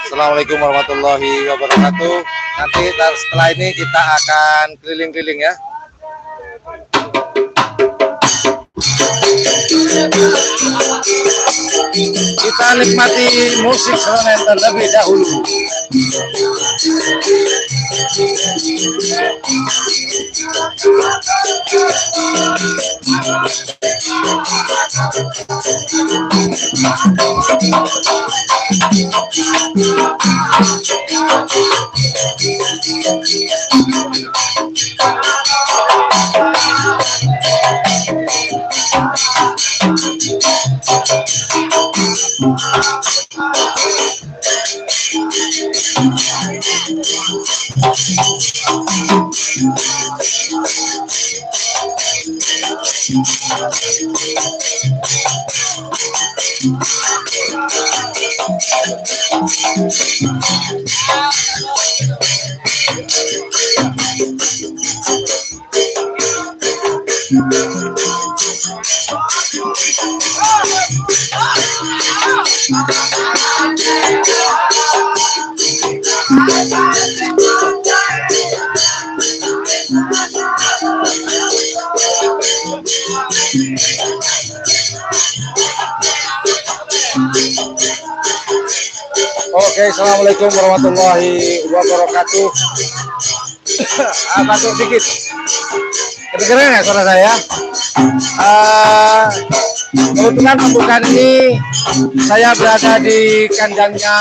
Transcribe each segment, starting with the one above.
Assalamualaikum warahmatullahi wabarakatuh. Nanti setelah ini kita akan keliling-keliling ya. Kita nikmati musik serentak terlebih dahulu. Oke, assalamualaikum warahmatullahi wabarakatuh. Batuk dikit. Kedengeran ya suara saya? Kebetulan pembukaan ini saya berada di kandangnya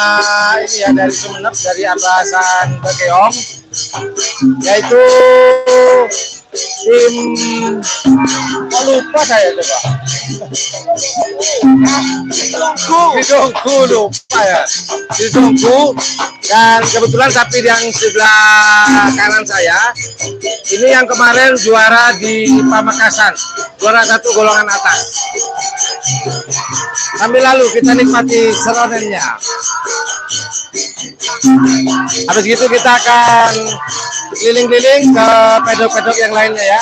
ini ya, dari Sumeneb, dari Atasan Bekeong, yaitu tim, lupa saya coba. Didongku lupa ya. Didongku, dan kebetulan sapi yang sebelah kanan saya ini yang kemarin juara di Pamekasan, juara 1 golongan atas. Sambil lalu kita nikmati seronennya. Habis itu kita akan keliling-keliling ke pedok-pedok yang lainnya ya.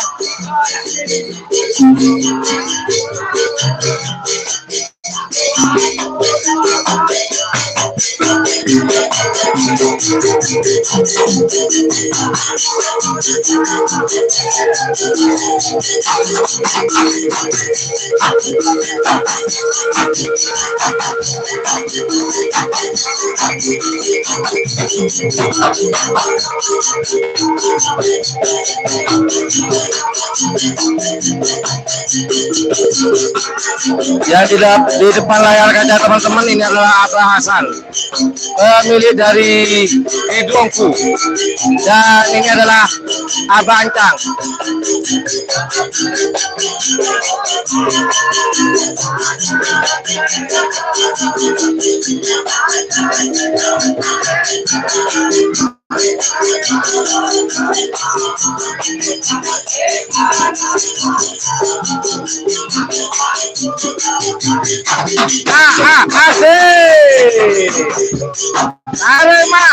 Ya, di depan layar kaca teman-teman, ini adalah Abah Hasan, pemilik dari Hidungku, dan ini adalah Abah Ancang. Asik. Arema.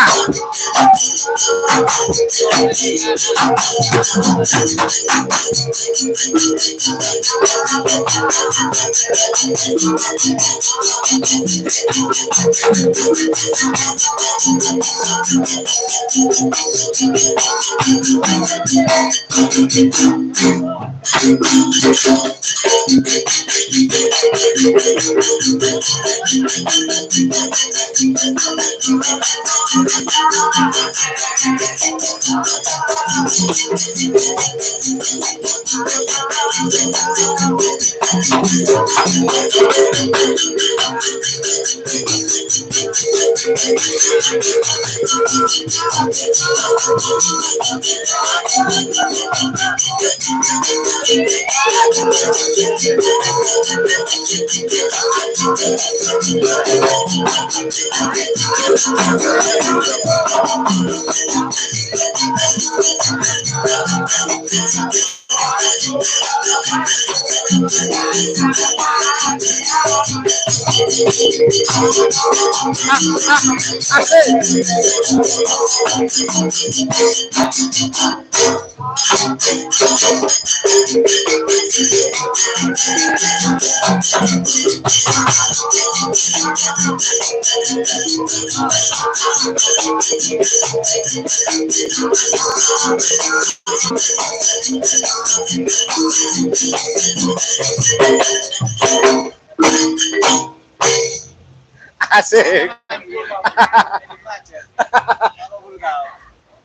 Asik.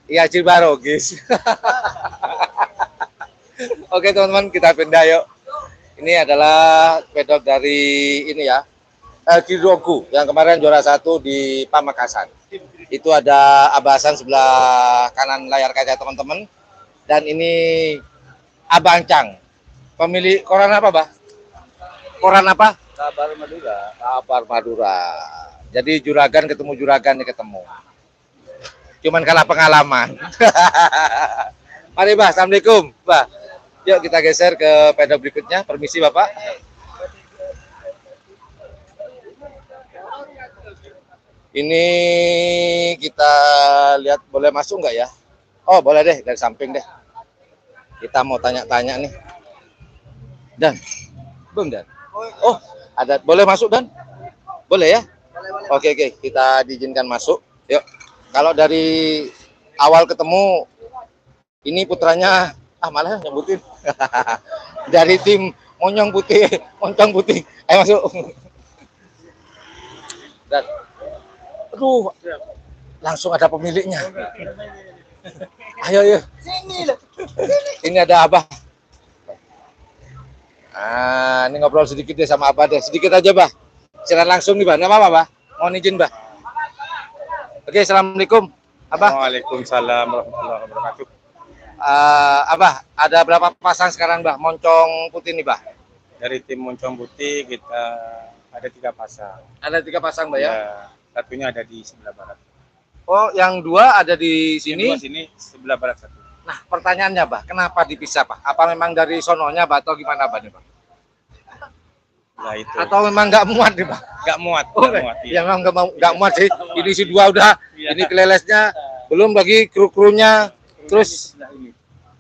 Iya, Cibarogis. Oke teman-teman, kita pindah yuk. Ini adalah pedok dari ini ya, Hidungku yang kemarin juara 1 di Pamekasan. Itu ada Abah Hasan sebelah kanan layar kaca teman-teman. Dan ini Abah Ancang, pemilik koran apa, Bah? Koran apa? Kabar Madura. Kabar Madura. Jadi juragan ketemu juragan nih ketemu. Cuman kalah pengalaman. Mari, Bah. Assalamualaikum, Bah. Yuk kita geser ke pedok berikutnya. Permisi, Bapak. Ini kita lihat, boleh masuk nggak ya? Oh, boleh deh, dari samping deh. Kita mau tanya-tanya nih. Dan, Bung Dan. Oh, ada, boleh masuk Dan? Boleh ya? Oke, kita diizinkan masuk. Yuk. Kalau dari awal ketemu, ini putranya, malah nyebutin. Dari tim Moncong Putih. Ayo masuk. Dan, aduh, langsung ada pemiliknya. Ayo. Ini ada Abah. Ini ngobrol sedikit deh sama Abah deh. Sedikit aja, Bah. Silakan langsung nih, Bah. Nggak apa-apa, Bah. Mohon izin, Bah. Oke, assalamualaikum, Abah. Waalaikumsalam warahmatullahi wabarakatuh. Abah, ada berapa pasang sekarang, Bah? Moncong Putih nih, Bah. Dari tim Moncong Putih kita ada 3 pasang. Ada 3 pasang, Bah ya? Satunya ada di sebelah barat. Oh, yang 2 ada di sini? Yang 2 sini sebelah barat 1. Nah, pertanyaannya, Bah, kenapa dipisah, Pak? Apa memang dari sononya, Bah, atau gimana, Bah, nih, Pak? Nah, itu. Atau memang nggak muat nih, Pak? Nggak muat. Iya, memang nggak muat sih. Ini si 2 udah, ini kelelesnya, belum lagi kru-krunya, terus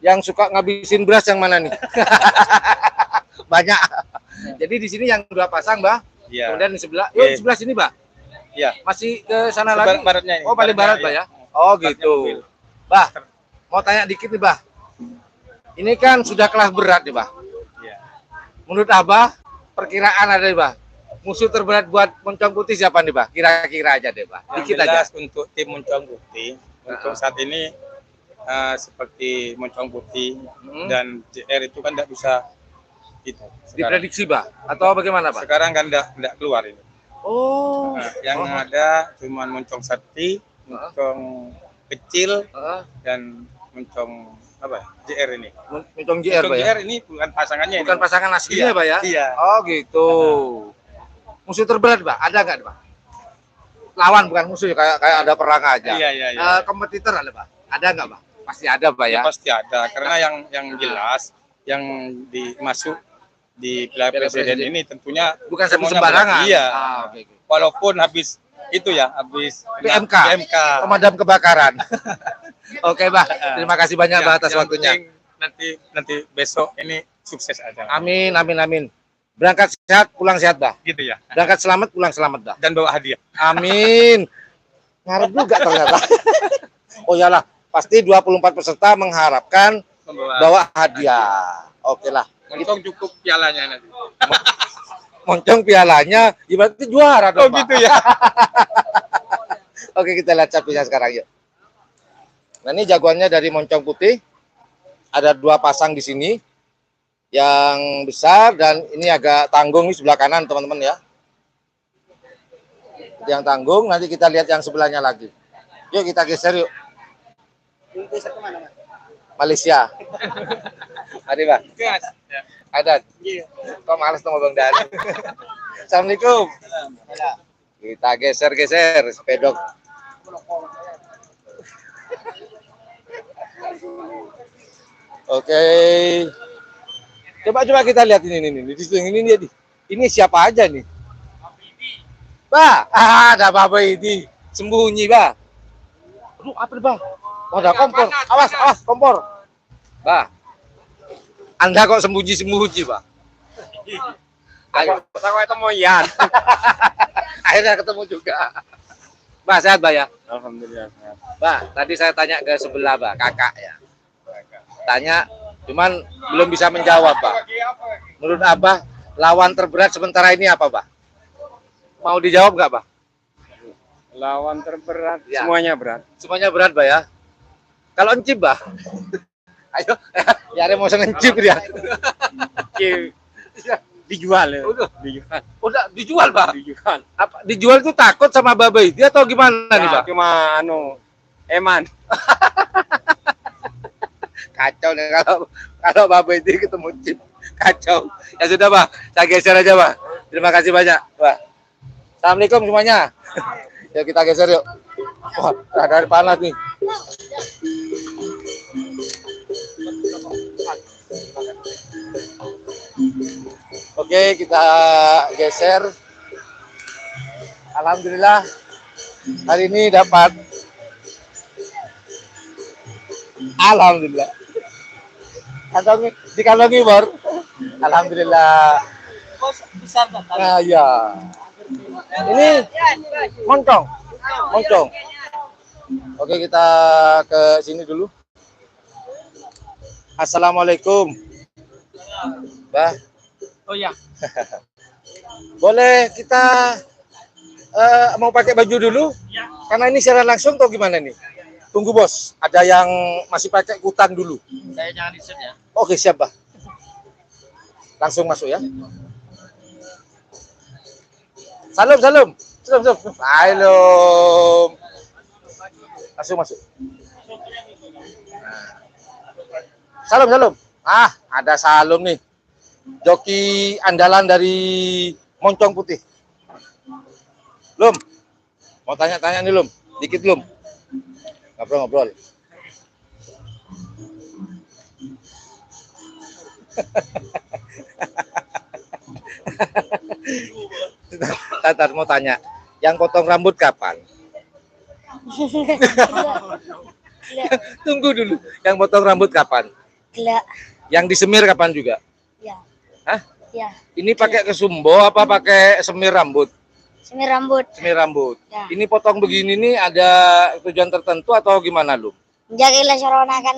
yang suka ngabisin beras yang mana nih? Banyak. Jadi di sini yang 2 pasang, Bah. Ya. Kemudian di sebelah, di sebelah sini, Bah. Iya. Masih ke sana Sebarat lagi? baratnya ini. Oh, paling barat, Bah, Iya. ya? Oh, Baratnya gitu. mobil. Bah, mau tanya dikit nih, Bah. Ini kan sudah kelas berat nih, Bah. Iya. Menurut Abah, perkiraan ada nih, Bah. Musuh terberat buat Moncong Putih siapa nih, Bah? Kira-kira aja deh, Bah. Yang Dikit aja. jelas untuk tim Moncong Putih untuk saat ini seperti Moncong Putih dan JR itu kan tidak bisa itu sekarang. Diprediksi, Bah? Atau bagaimana, Bah? Sekarang kan tidak keluar ini. Oh. Yang ada cuma Moncong Sakti, Moncong kecil dan Moncong apa? JR ini. Moncong JR, Moncong Bah, ya? JR ini bukan pasangannya Bukan ini. pasangan aslinya, Iya, Bah, ya? iya. Oh, gitu. Musuh terberat, Bah? Ada nggak, Bah? Lawan bukan musuh, kayak ada perang aja. Iya, iya, iya. Kompetitor ada, Bah? Ada nggak, Bah? Pasti ada, Bah, ya? Ya, pasti ada karena yang jelas yang dimasuk di Piala Presiden ini tentunya Bukan sapi semuanya sembarangan. berat. Iya. Oke. Walaupun habis itu ya, habis PMK. PMK. Pemadam kebakaran. Oke, Bah. Terima kasih banyak, Bah, atas yang waktunya. penting nanti besok ini sukses aja. Amin, amin, amin. Berangkat sehat, pulang sehat, Bah. Gitu ya. Berangkat selamat, pulang selamat, Bah. Dan bawa hadiah. Amin. Ngarep juga ternyata. Oh iyalah, pasti 24 peserta mengharapkan bawa hadiah. Oke lah. Moncong cukup pialanya nanti. Moncong pialanya, berarti juara dong, Oh Pak. gitu ya. Oke, kita lihat sapinya sekarang yuk. Nah, ini jagoannya dari Moncong Putih. Ada 2 pasang di sini. Yang besar dan ini agak tanggung nih sebelah kanan, teman-teman ya. Yang tanggung, nanti kita lihat yang sebelahnya lagi. Yuk kita geser yuk. Geser kemana, Mas? Malaysia. Ada, Pak? Gas. Ya. Ada. Iya. Kok males sama Bang Dan. Assalamualaikum. Kita geser-geser sepedok. Oke. Coba kita lihat ini. Ini dia nih. Ini siapa aja nih? Bah, ada Baba ini. Sembunyi, Bah. Aduh, apa, Bah? Oh, ada kompor. Awas, kompor. Bah. Anda kok sembunyi, Bah? Ayo. Aku ketemu Ian. Akhirnya ketemu juga. Bah, sehat, Bah, ya? Alhamdulillah. Bah, tadi saya tanya ke sebelah, Bah, kakak ya. Tanya, cuman belum bisa menjawab, Bah. Menurut Abah, lawan terberat sementara ini apa, Bah? Mau dijawab nggak, Bah? Lawan terberat Ya. semuanya berat. Semuanya berat, Bah, ya? Kalau encip, Bah? Ayo, ya ada mau encip dia. Dijual ya. Udah dijual, Bah? Dijual. Apa dijual itu takut sama Baba itu atau gimana nih, Bah? Cuma eman. Kacau nih kalau Baba itu ketemu chip. Kacau. Ya sudah, Bah. Saya geser aja, Bah. Terima kasih banyak, Bah. Assalamualaikum semuanya. Yuk kita geser yuk. Wah, ada panas nih. Oke, kita geser. Alhamdulillah hari ini dapat. Alhamdulillah. Dikantongi, Bor. Alhamdulillah. Besar, Pak. Nah, ya. Ini moncong. Oke, kita ke sini dulu. Assalamualaikum. Bah, Oh ya. boleh kita mau pakai baju dulu? Karena ini siaran langsung atau gimana nih? Tunggu, Bos. Ada yang masih pakai kutan dulu. Saya jangan di ya. Oke, siap, Bah. Langsung masuk ya. Salam. Salam. Langsung masuk. Salam. Ah, ada Salum nih. Joki andalan dari Moncong Putih. Lum. Mau tanya-tanya nih, Lum. Dikit, Lum. Ngobrol. Tatar mau tanya, yang potong rambut kapan? Tunggu dulu, yang potong rambut kapan? Gila. Yang disemir kapan juga? Ya. Hah? Ya. Ini pakai kesumbo apa pakai semir rambut? Semir rambut. Semir rambut. Ya. Ini potong begini nih ada tujuan tertentu atau gimana lu? Jagilah corona kan.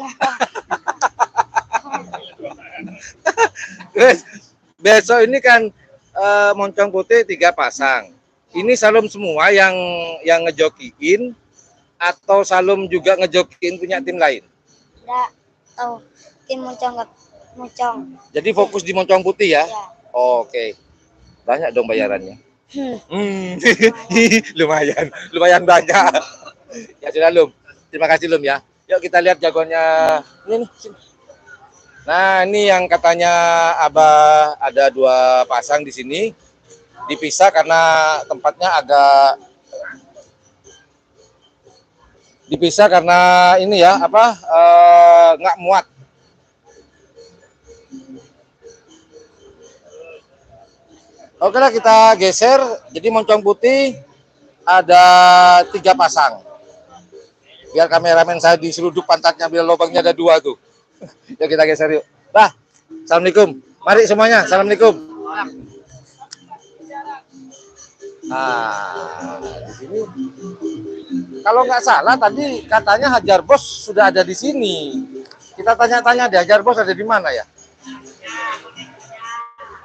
Terus besok ini kan moncong putih 3 pasang. Ini Salum semua yang ngejokiin atau Salum juga ngejokiin punya tim lain? Enggak tahu. Tim moncong. Jadi fokus di moncong putih ya? Ya. Oke. Banyak dong bayarannya. Lumayan banyak. Ya sudah Lum. Terima kasih Lum ya. Yuk kita lihat jagoannya. Ini nih. Sini. Nah, ini yang katanya Abah ada 2 pasang di sini. Dipisah karena tempatnya agak dipisah karena ini ya, nggak muat. Oke lah kita geser. Jadi moncong putih ada 3 pasang. Biar kameramen saya diseruduk pantatnya biar lubangnya ada 2 tuh. Yuk kita geser yuk. Bah, assalamualaikum. Mari semuanya, assalamualaikum. Nah, di sini. Kalau nggak salah tadi katanya Hajar Bos sudah ada di sini. Kita tanya-tanya deh, Hajar Bos ada di mana ya?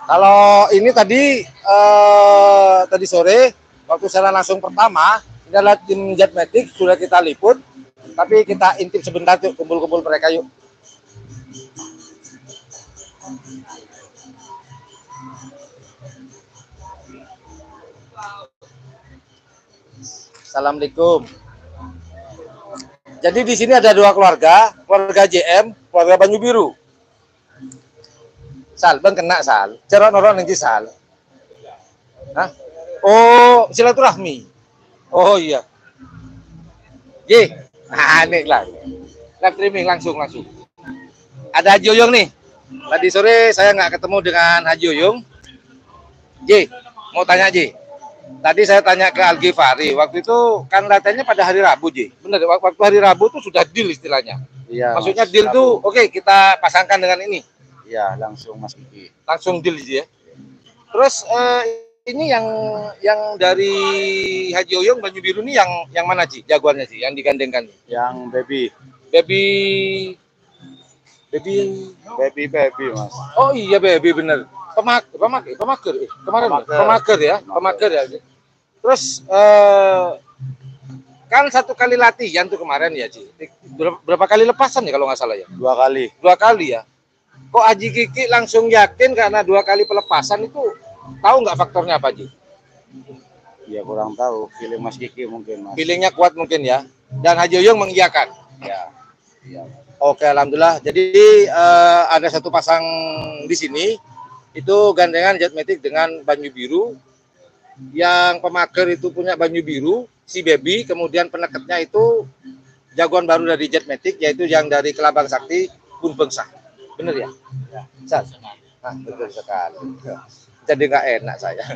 Kalau ini tadi sore waktu saya langsung pertama, ini adalah tim Jetmatic sudah kita liput, tapi kita intip sebentar yuk, kumpul-kumpul mereka yuk. Assalamualaikum. Jadi di sini ada 2 keluarga JM, keluarga Banyu Biru. Sal, bang kena Sal. Cerok norok nanti Sal. Hah? Oh, silaturahmi. Oh iya. Ye, aneh lah. Live streaming langsung. Ada Haji Oyong nih. Tadi sore saya nggak ketemu dengan Haji Oyong. Ye, mau tanya Ji. Tadi saya tanya ke Al-Ghifari. Waktu itu kan latihannya pada hari Rabu Ji. Benar, waktu hari Rabu tuh sudah deal istilahnya. Iya. Maksudnya deal tuh, oke, kita pasangkan dengan ini. Iya, langsung Mas Kiki. Langsung deal ya. Terus ini yang dari Haji Oyong Banyu Biru ini yang mana Ci? Jagoannya sih yang digandengkan. Yang Baby Mas. Oh iya baby bener. Pemaker ya. Terus kan 1 kali latihan tuh kemarin ya Ci. Berapa kali lepasan ya kalau nggak salah ya? 2 kali. 2 kali ya. Kok Haji Kiki langsung yakin karena 2 kali pelepasan itu, tahu nggak faktornya apa Ji? Ya kurang tahu, feeling Mas Kiki mungkin Mas. Feelingnya kuat mungkin ya. Dan Haji Oyong mengiyakan. Ya. Iya. Oke, alhamdulillah. Jadi ada 1 pasang di sini itu gandengan Jetmatic dengan Banyu Biru. Yang pemager itu punya Banyu Biru, si Baby, kemudian peneketnya itu jagoan baru dari Jetmatic yaitu yang dari Kelabang Sakti Bun Bengsah. Bener ya? Ya. Nah, betul sekali. Jadi nggak enak saya.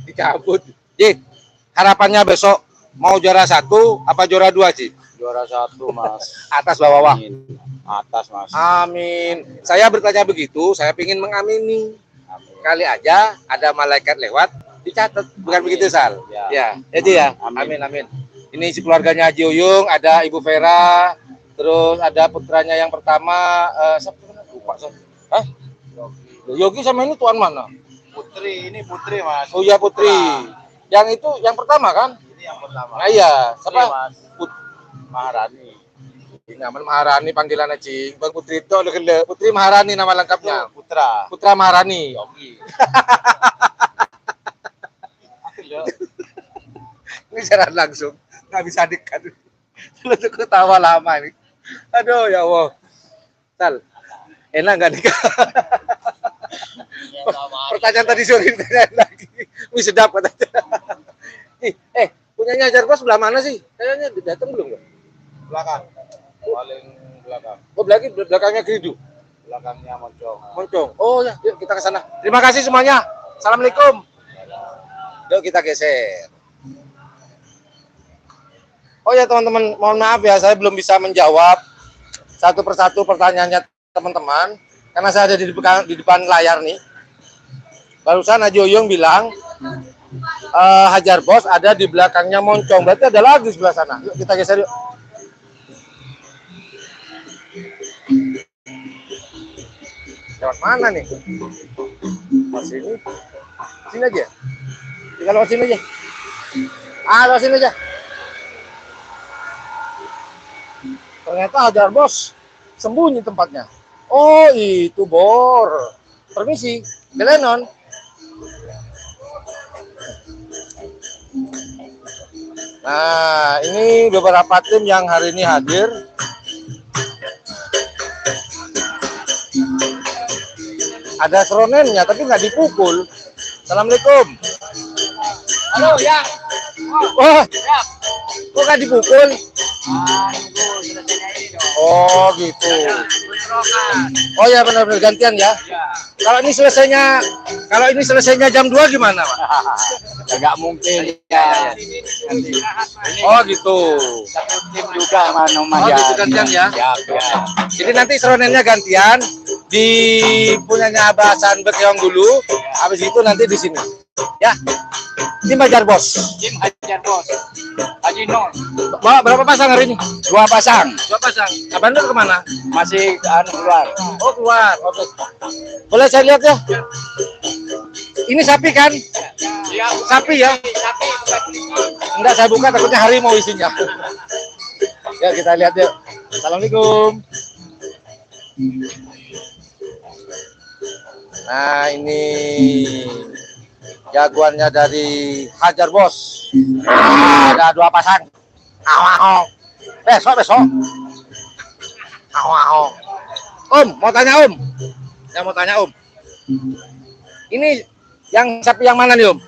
Dicabut. Ji, harapannya besok mau juara 1 apa juara 2 Ji? Juara 1 Mas. Atas bawah. Amin. Atas Mas. Amin. Saya bertanya begitu, saya ingin mengamini. Amin. Kali aja ada malaikat lewat, dicatat. Bukan begitu Sal? Ya. Itu ya. Amin. Amin. Ini si keluarganya Haji Oyong, ada Ibu Vera, terus ada putranya yang pertama, lupa saya. Hah? Yogi sama ini tuan mana? Ini Putri Mas. Oh iya Putri. Yang itu yang pertama kan? Ini yang pertama. Nah, iya. Siapa? Mas. Maharani. Ini nama Maharani panggilan Cing. Bang Putri itu Putri Maharani nama lengkapnya. Putra Maharani. Yogi. Ini siaran langsung. Nggak bisa dikat. Lu tuh ketawa lama ini. Aduh ya Allah. Sal, enak nggak nikah? Pertanyaan tadi sore ditanya lagi. Wih sedap katanya. Punyanya Hajar Bos sebelah mana sih? Kayaknya datang belum ya? Belakang. Paling belakang. Oh belakangnya Geridu. Belakangnya Moncong. Moncong. Oh ya, yuk kita ke sana. Terima kasih semuanya. Assalamualaikum. Yuk kita geser. Oh ya teman-teman, mohon maaf ya saya belum bisa menjawab satu persatu pertanyaannya teman-teman karena saya ada di depan layar nih. Barusan Haji Oyong bilang Hajar Bos ada di belakangnya Moncong. Berarti ada lagi sebelah sana. Yuk kita geser yuk. Lewat mana nih? Lewat sini. Sini aja. Tinggal lewat sini aja. Lewat sini aja. Ternyata Hajar Bos sembunyi tempatnya. Oh, itu Bor. Permisi, Belenon. Nah, ini beberapa tim yang hari ini hadir. Ada seronennya, tapi nggak dipukul. Assalamualaikum. Halo, ya. Wah, kok nggak dipukul? Oh, gitu. Oh ya, benar-benar gantian ya. Kalau ini selesainya jam 2 gimana, Pak? Nggak mungkin ya. Oh, gitu. Satu tim juga Oh, gitu gantian ya. Ya. Jadi nanti seronennya gantian di punyanya Abah Hasan Bekeong dulu, habis itu nanti di sini. Ya. Tim Hajar Bos. Tim Hajar Bos. Haji Nur Bawa berapa pasang hari ini? 2 pasang. 2 pasang. Abang Nur kemana? Masih keluar. Oh, keluar. Oke. Boleh saya lihat ya? Ini sapi kan? Sapi ya? Enggak, saya buka takutnya harimau isinya. Ya, kita lihat yuk. Assalamualaikum. Nah, ini jagoannya dari Hajar Bos. Ada 2 pasang. Besok. Om, mau tanya Om. Saya mau tanya Om. Ini yang sapi yang mana nih Om?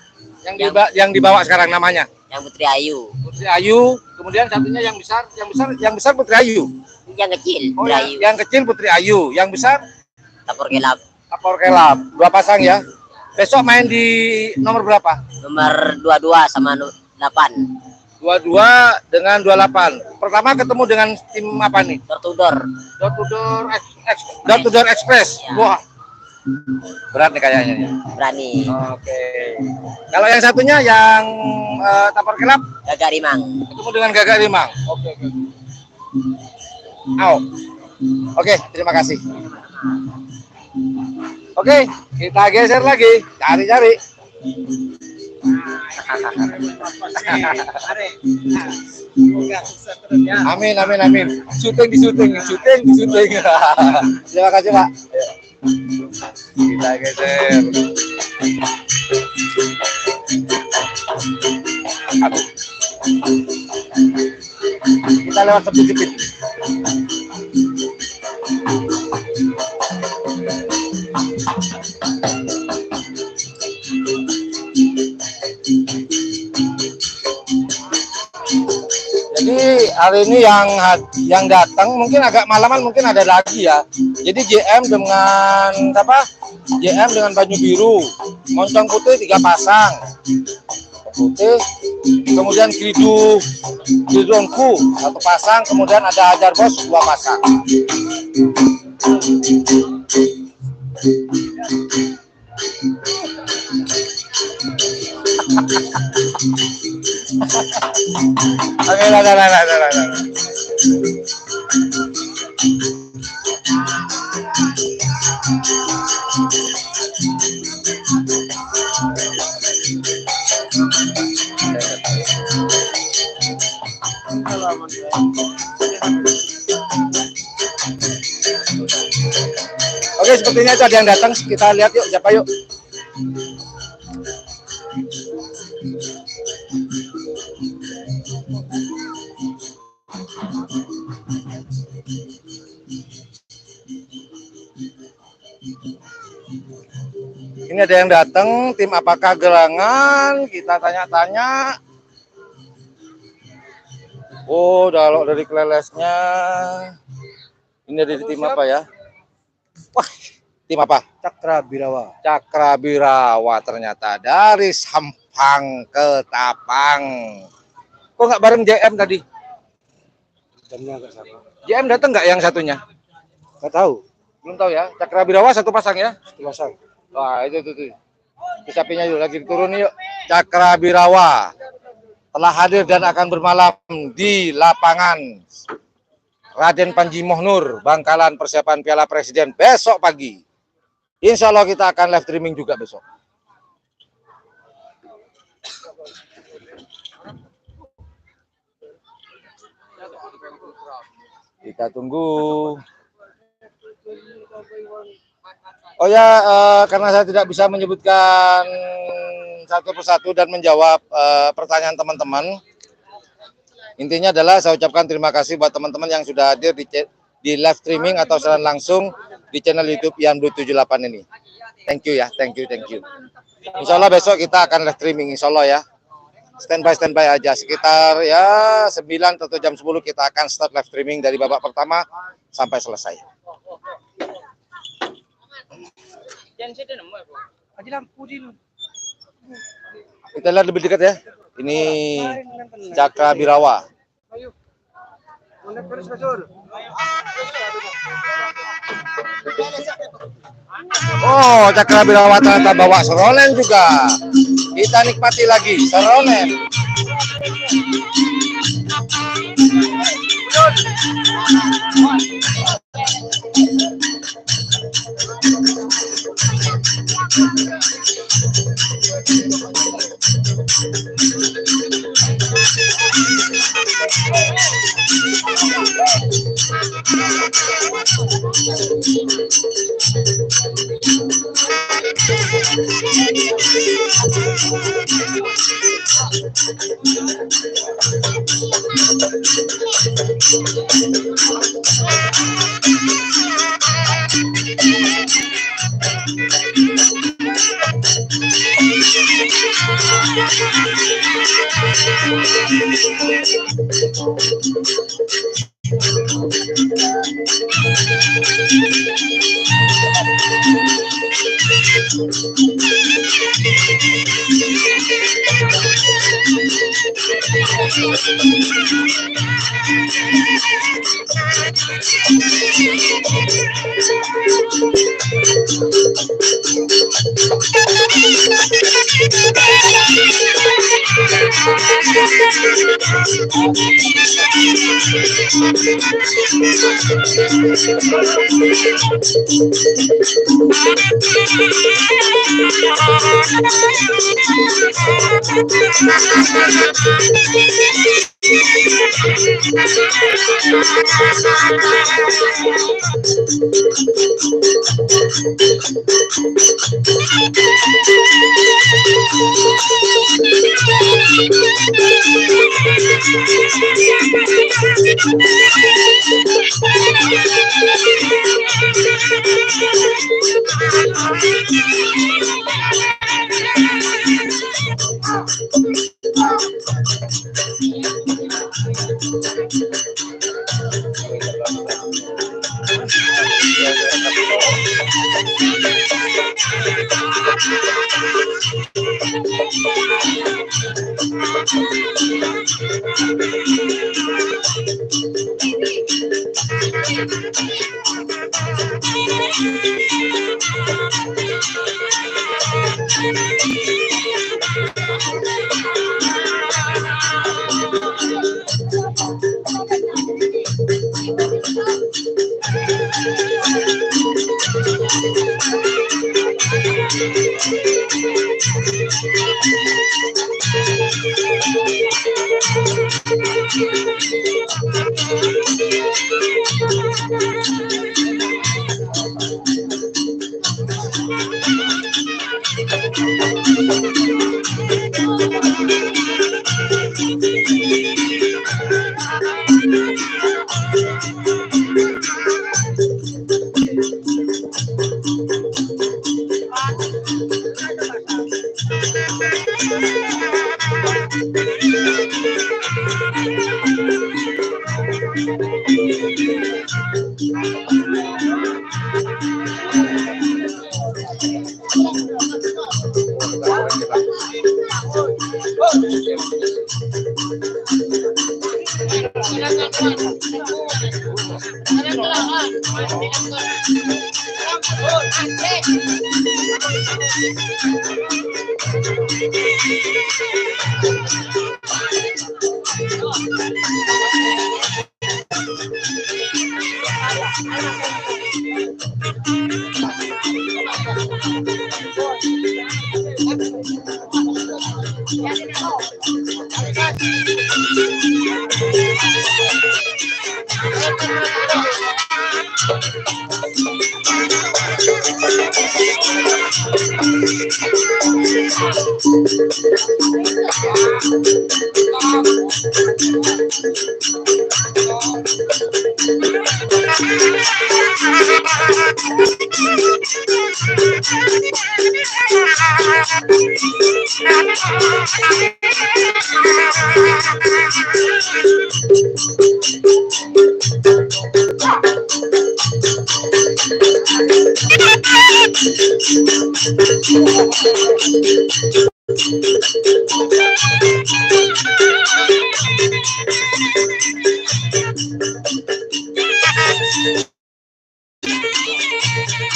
Yang dibawa sekarang namanya? Yang Putri Ayu. Putri Ayu. Kemudian satunya yang besar Putri Ayu. Yang kecil Oh, Putri Ayu. yang kecil Putri Ayu. Yang besar Tapor Kelap. Tapor Kelap. 2 pasang ya. Besok main di nomor berapa? Nomor 22 sama 8. 22 dengan 28. Pertama ketemu dengan tim apa nih? Door to door. Door to door Express. Ya. Wah. Berat nih kayaknya ya. Berani. Oke. Kalau yang satunya yang Tapor Kelap Gagak Rimang. ketemu dengan Gagak Rimang. Oke. Au. Oke, terima kasih. Oke, kita geser lagi. Cari-cari. Amin. Syuting di syuting. Terima kasih, Pak. Kita geser. Kita lewat sedikit. Jadi hari ini yang datang mungkin agak malaman, mungkin ada lagi ya. Jadi JM dengan baju biru, moncong putih 3 pasang, putih. Kemudian Kidongku 1 pasang, kemudian ada Hajar Bos 2 pasang. Oke, lah. Oke, sepertinya itu ada yang datang. Kita lihat yuk, siapa yuk. Ini ada yang datang, tim apakah gelangan? Kita tanya-tanya. Oh, kalau dari kelelesnya, ini dari tim apa ya? Wah, tim apa? Cakra Birawa ternyata dari Sampang ke Tapang. Kok nggak bareng JM tadi? Jamnya agak sama. JM datang nggak yang satunya? Nggak tahu. Belum tahu ya. Cakra Birawa 1 pasang ya? 1 pasang. Wah, itu. Sapinya yuk, lagi turun yuk. Cakra Birawa telah hadir dan akan bermalam di lapangan Raden Panji Mohnur, Bangkalan, persiapan Piala Presiden besok pagi. Insya Allah kita akan live streaming juga besok. Kita tunggu. Oh ya, karena saya tidak bisa menyebutkan satu persatu dan menjawab pertanyaan teman-teman. Intinya adalah saya ucapkan terima kasih buat teman-teman yang sudah hadir di live streaming atau siaran langsung di channel YouTube Ian Blue 78 ini. Thank you ya, thank you. Insya Allah besok kita akan live streaming, insya Allah ya. Standby aja, sekitar ya 9 atau jam 10 kita akan start live streaming dari babak pertama sampai selesai. Kita lihat lebih dekat ya. Ini Cakra Birawa. Oh, Cakra Birawa ternyata bawa seronen juga. Kita nikmati lagi seronen.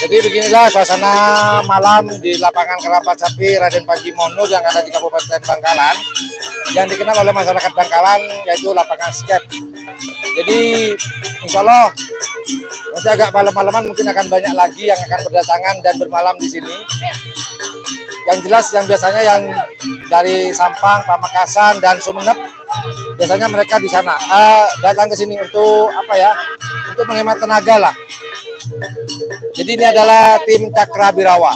Jadi beginilah suasana malam di lapangan Karapan Sapi Raden Panji Mono yang ada di Kabupaten Bangkalan, yang dikenal oleh masyarakat Bangkalan yaitu lapangan skate. Jadi insya Allah nanti agak malam-malaman mungkin akan banyak lagi yang akan berdatangan dan bermalam di sini. Yang jelas yang biasanya yang dari Sampang, Pamekasan dan Sumeneb biasanya mereka di sana datang ke sini untuk apa ya? Untuk menghemat tenaga lah. Jadi ini adalah tim Cakrabirawa.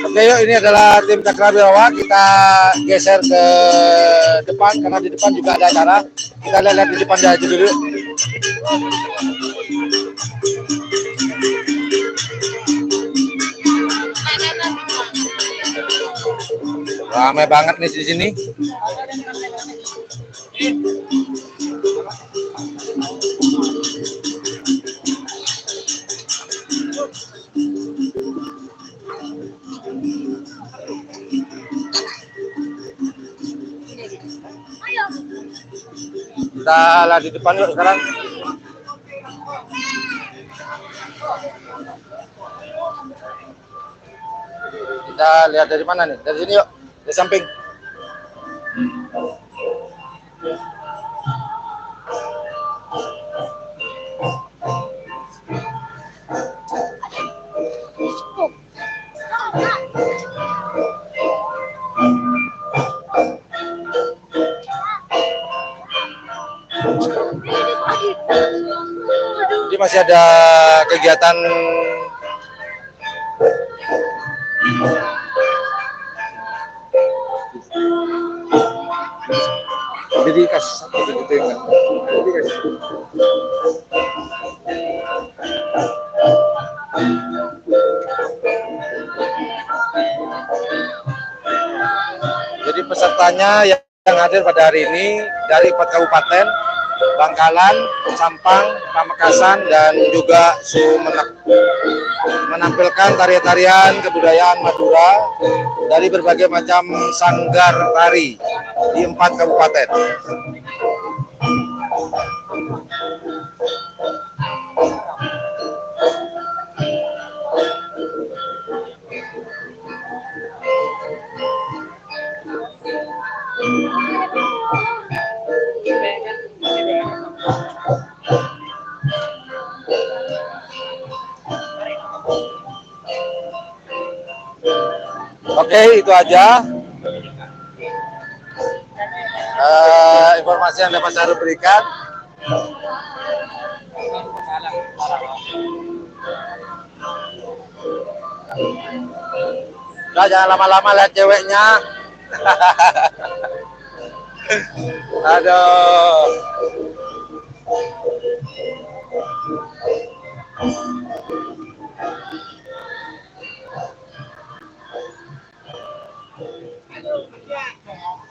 Oke, yuk, ini adalah tim Cakrabirawa. Kita geser ke depan karena di depan juga ada acara. Kita lihat di depan aja dulu. Ramai banget nih di sini. Kita lihat di depan yuk sekarang. Kita lihat dari mana nih? Dari sini yuk, dari samping. Jadi masih ada kegiatan jadi kasih satu gitu ya. Jadi kasih. Jadi pesertanya yang hadir pada hari ini dari 4 kabupaten, Bangkalan, Sampang, Pamekasan, dan juga Sumeneb, menampilkan tarian-tarian kebudayaan Madura dari berbagai macam sanggar tari di 4 kabupaten. Oke, itu aja informasi yang dapat saya berikan. Udah jangan lama-lama lihat ceweknya. Aduh.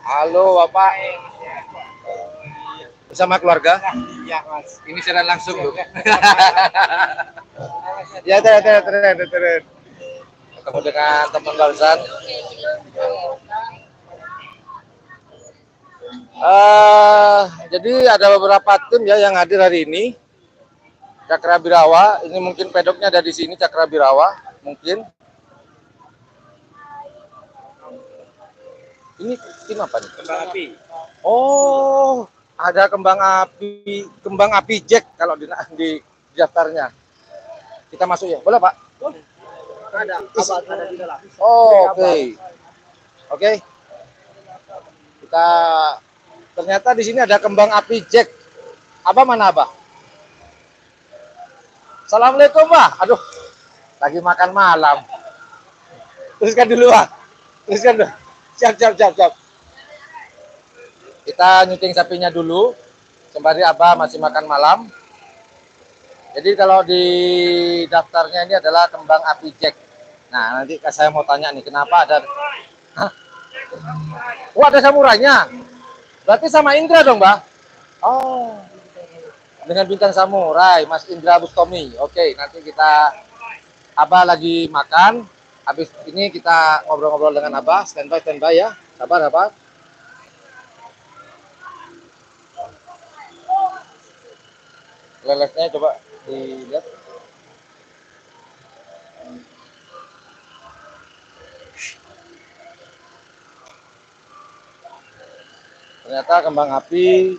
Halo Bapak. Bersama keluarga? Iya, Mas. Ini siaran langsung loh. Ya, turun. Ketemu dengan teman barusan. Jadi ada beberapa tim ya yang hadir hari ini. Cakrabirawa, ini mungkin pedoknya ada di sini Cakrabirawa, mungkin. Ini tim apa nih? Kembang api. Oh, ada kembang api Jack kalau di daftarnya. Kita masuk ya, boleh Pak? Ada di dalam. Oh, oke. Kita ternyata di sini ada kembang api Jack. Abah mana Abah? Assalamualaikum Pak. Aduh, lagi makan malam. Teruskan dulu Pak. Teruskan dulu. Siap. Kita nyuting sapinya dulu. Sembari Abah masih makan malam. Jadi kalau di daftarnya ini adalah kembang api Jack. Nah, nanti saya mau tanya nih, kenapa ada... Hah? Oh, ada samurainya. Berarti sama Indra dong, Mbak? Oh, dengan bintang samurai, Mas Indra Bustomi. Oke, nanti kita... Abah lagi makan. Habis ini kita ngobrol-ngobrol dengan Abah. Standby ya. Sabar. Lelesnya coba dilihat. Ternyata kembang api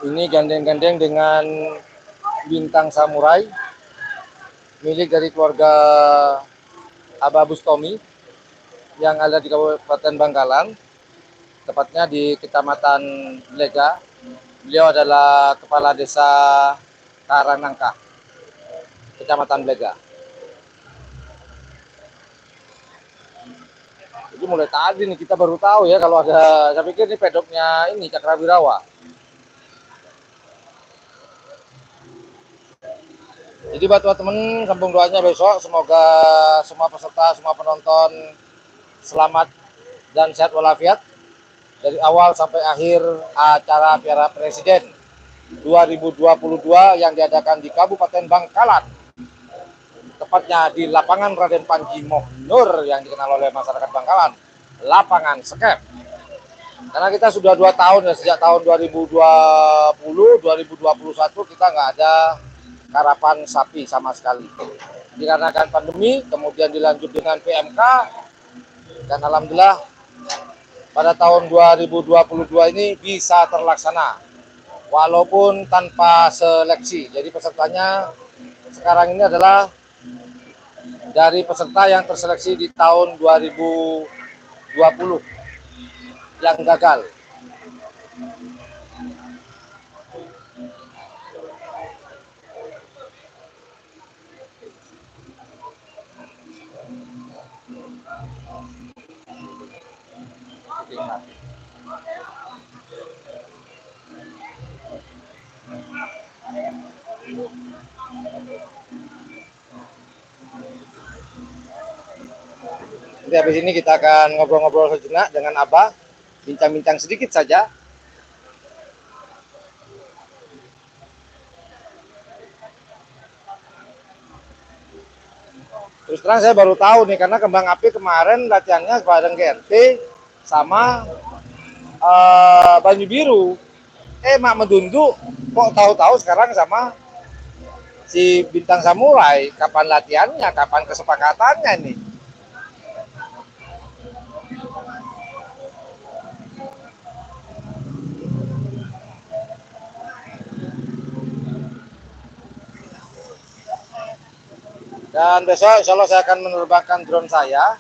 ini gandeng-gandeng dengan bintang samurai milik dari keluarga Abah Bustomi yang ada di Kabupaten Bangkalan, tepatnya di Kecamatan Blega. Beliau adalah Kepala Desa Karangnangka, Kecamatan Blega. Jadi mulai tadi nih kita baru tahu ya kalau ada, saya pikir ini pedoknya ini Cakrabirawa. Jadi buat teman-teman, sambung doanya besok, semoga semua peserta, semua penonton selamat dan sehat walafiat dari awal sampai akhir acara Piala Presiden 2022 yang diadakan di Kabupaten Bangkalan, tepatnya di lapangan Raden Panji Mohnur yang dikenal oleh masyarakat Bangkalan, lapangan skep. Karena kita sudah 2 tahun ya, sejak tahun 2020, 2021 kita nggak ada karapan sapi sama sekali. Dikarenakan pandemi, kemudian dilanjut dengan PMK, dan alhamdulillah pada tahun 2022 ini bisa terlaksana walaupun tanpa seleksi. Jadi pesertanya sekarang ini adalah dari peserta yang terseleksi di tahun 2020 yang gagal. Jadi habis ini kita akan ngobrol-ngobrol sejenak dengan Abah, bincang-bincang sedikit saja. Terus terang saya baru tahu nih, karena kembang api kemarin latihannya bareng GRT sama Banyu Biru. Mak Medundu kok tahu-tahu sekarang sama si Bintang Samurai. Kapan latihannya, kapan kesepakatannya nih? Dan besok insya Allah saya akan menerbangkan drone saya.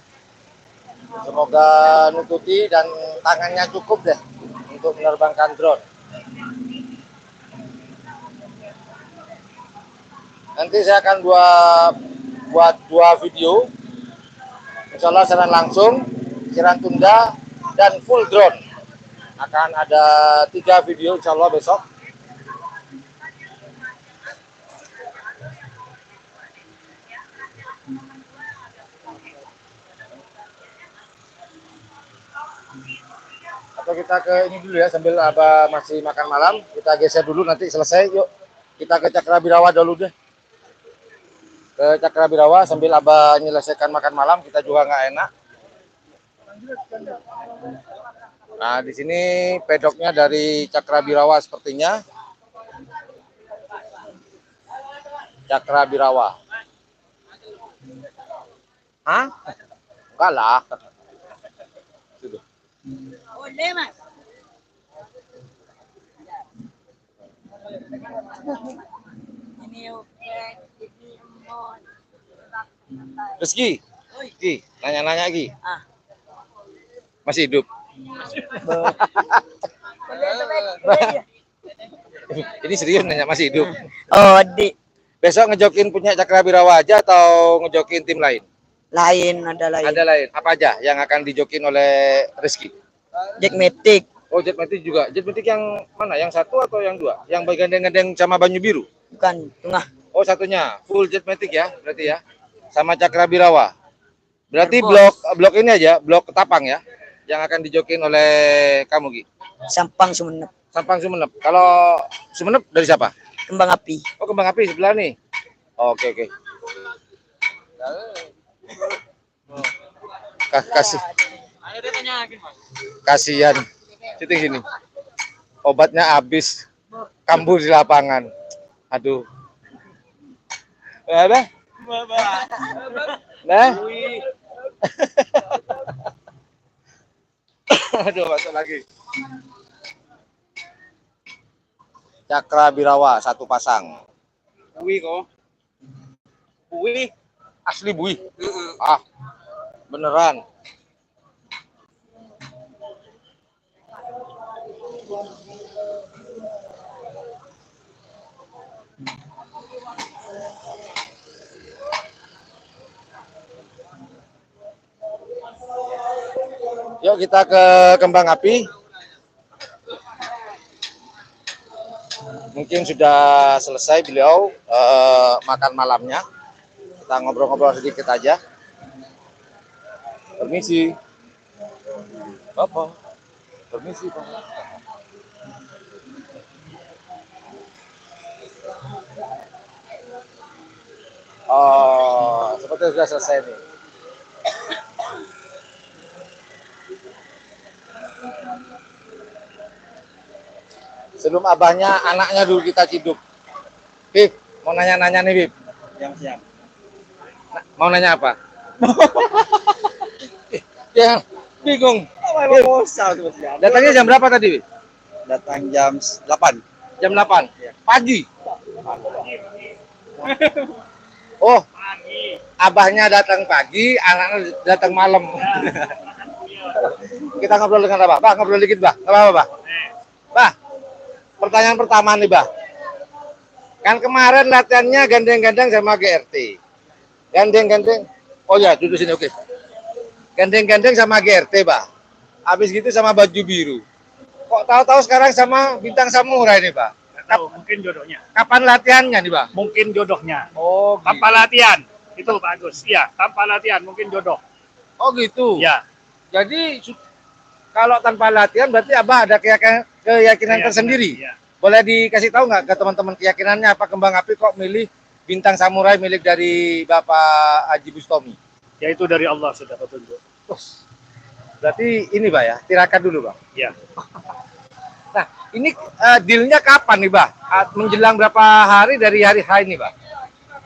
Semoga nututi dan tangannya cukup deh untuk menerbangkan drone. Nanti saya akan buat 2 video Insya Allah siaran langsung, siaran tunda, dan full drone. Akan ada 3 video insya Allah besok. Atau kita ke ini dulu ya, sambil Abah masih makan malam, kita geser dulu, nanti selesai yuk kita ke Cakrabirawa dulu deh. Ke Cakrabirawa sambil Abah menyelesaikan makan malam, kita juga nggak enak. Nah di sini pedoknya dari Cakrabirawa sepertinya. Cakrabirawa. Hah? Enggak lah. Sudah. Boleh, Mas. Rizky, nanya-nanya lagi. Ah. Masih hidup? Ini serius nanya, masih hidup? Oh, di Besok ngejokin punya Cakrabirawa aja atau ngejokin tim lain? lain ada lain. Ada lain. Apa aja yang akan dijokin oleh Rizky? Jack Matic. Oh, Jet Matic juga. Jet Matic yang mana? Yang satu atau yang dua? Yang bergandeng-gandeng sama Banyu Biru? Bukan, tengah. Oh, satunya. Full Jet Matic ya, berarti ya. Sama Cakrabirawa. Berarti Airbus. blok ini aja, blok Ketapang ya, yang akan dijokin oleh kamu, Gi. Sampang Sumenep. Sampang Sumenep. Kalau Sumenep dari siapa? Kembang api. Oh, Kembang Api sebelah nih. Oke, oke. Kasih. Kasihan. Sini sini. Obatnya habis. Kambuh di lapangan. Aduh. Ada? Nah. Aduh, masuk lagi. Cakrabirawa satu pasang. Bui kok. Bui. Asli bui. Ah, beneran. Yuk kita ke Kembang Api. Mungkin sudah selesai beliau makan malamnya. Kita ngobrol-ngobrol sedikit aja. Permisi. Bapak. Permisi, Pak. Oh, sepertinya sudah selesai nih. Sebelum abahnya, anaknya dulu kita ciduk. Bib, mau nanya-nanya nih, Bib. Siap. Mau nanya apa? Ya, bingung. Datangnya jam berapa tadi, Bib? Datang jam 8. Jam 8? Pagi? Oh, abahnya datang pagi, anaknya datang malam. Kita ngobrol dengan Abah. Bah, ngobrol dikit, Bah. Nggak apa-apa, Bah. Bah, pertanyaan pertama nih, Bah. Kan kemarin latihannya gandeng-gandeng sama GRT. Gandeng-gandeng. Oh ya, duduk sini, oke. Gandeng-gandeng sama GRT, Bah. Habis gitu sama Baju Biru. Kok tahu-tahu sekarang sama Bintang Samurai nih, Bah? Tahu, mungkin jodohnya. Kapan latihannya nih, Bah? Mungkin jodohnya. Oh, Tanpa latihan. Itu bagus. Iya, tanpa latihan mungkin jodoh. Oh gitu. Ya. Jadi kalau tanpa latihan berarti Abah ada keyakinan tersendiri. Ya. Boleh dikasih tahu nggak ke teman-teman keyakinannya apa Kembang Api kok milih Bintang Samurai milik dari Bapak Haji Bustomi? Ya itu dari Allah sudah petunjuk. Berarti ini, Bah ya, tirakat dulu, Bang. Ya. Nah, ini dealnya kapan nih, Bah? Menjelang berapa hari dari hari H ini, Bah?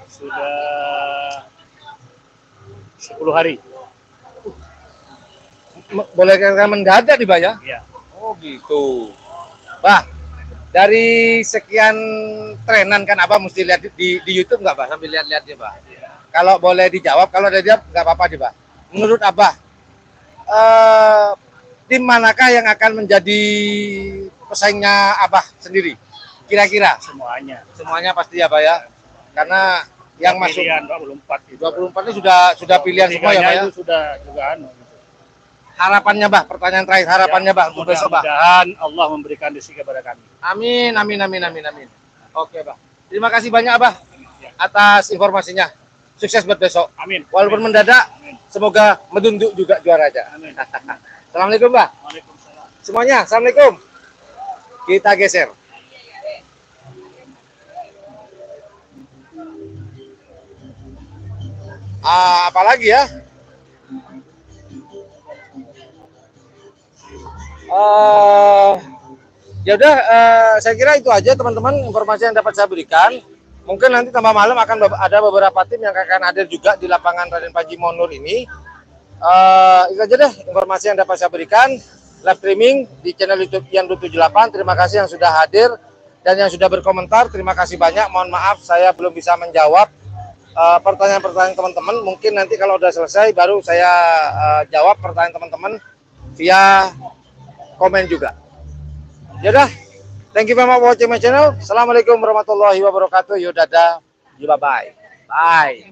Sudah 10 hari. Boleh katakan mendadak nih, Bah ya? Ya. Oh gitu. Bah, dari sekian trenan kan Abah mesti lihat di YouTube nggak, Bah? Sambil lihat-lihatnya, Bah. Kalau boleh dijawab, kalau ada jawab nggak apa-apa nih, Bah. Menurut Abah, tim manakah yang akan menjadi pesaingnya Abah sendiri? Kira-kira? Semuanya. Semuanya pasti ya, Bah ya. Karena yang masuk. Pilihan 24 gitu. 24 ini sudah pilihan semua ya, Pak ya? Itu sudah juga anu. Gitu. Harapannya, Bah, pertanyaan terakhir, harapannya, Bah, untuk besok, Bah. Mudah-mudahan Allah memberikan rezeki kepada kami. Amin, amin, amin, amin, amin. Oke, Bah. Terima kasih banyak, Bah, atas informasinya. Sukses buat besok. Amin. Walaupun Amin. mendadak, Amin. semoga menunduk juga juara aja. Amin. Assalamualaikum, Bah. Waalaikumsalam. Semuanya, assalamualaikum. Kita geser. Apalagi ya? Ya udah, saya kira itu aja teman-teman informasi yang dapat saya berikan. Mungkin nanti tambah malam akan ada beberapa tim yang akan hadir juga di lapangan Raden Panji Monur ini. Itu aja deh informasi yang dapat saya berikan. Live streaming di channel YouTube Yan 78. Terima kasih yang sudah hadir dan yang sudah berkomentar. Terima kasih banyak. Mohon maaf saya belum bisa menjawab pertanyaan-pertanyaan teman-teman. Mungkin nanti kalau udah selesai baru saya jawab pertanyaan teman-teman via komen juga. Ya udah, thank you very much for watching my channel. Assalamualaikum warahmatullahi wabarakatuh. Yo dadah, bye bye. Bye.